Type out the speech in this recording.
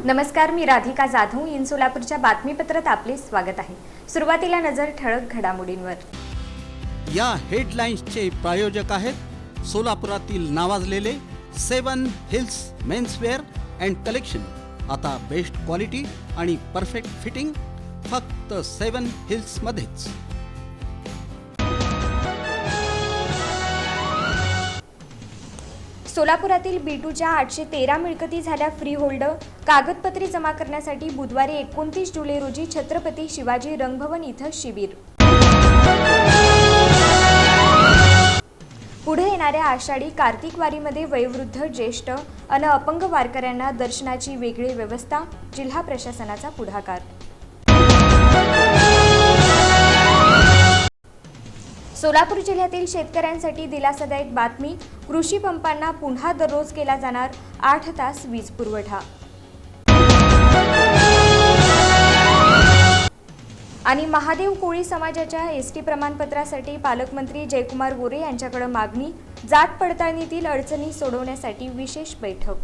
नमस्कार, मी राधिका जाधव. इन सोलापूरच्या बातमीपत्रात आपले स्वागत आहे. सुरुवातीला नजर ठळक घडामोडींवर. या हेडलाईन्सचे प्रायोजक आहेत सोलापुरातील नावाजलेले 7 हिल्स मेन्सवेअर अँड कलेक्शन. आता बेस्ट क्वालिटी आणि परफेक्ट फिटिंग फक्त 7 हिल्स मध्येच. सोलापुरातील B2च्या 813 मिळकती झाल्या फ्री होल्ड. कागदपत्रे जमा करण्यासाठी बुधवारी 29 जुलै रोजी छत्रपती शिवाजी रंगभवन इथं शिबिर. पुढे येणाऱ्या आषाढी कार्तिक वारीमध्ये वयोवृद्ध, ज्येष्ठ अन अपंग वारकऱ्यांना दर्शनाची वेगळी व्यवस्था. जिल्हा प्रशासनाचा पुढाकार. सोलापूर जिल्ह्यातील शेतकऱ्यांसाठी दिलासादायक बातमी. कृषी पंपांना पुन्हा दररोज केला जाणार 8 तास वीज पुरवठा. आणि महादेव कोळी समाजाच्या ST प्रमाणपत्रासाठी पालकमंत्री जयकुमार गोरे यांच्याकडे मागणी. जात पडताळणीतील अडचणी सोडवण्यासाठी विशेष बैठक.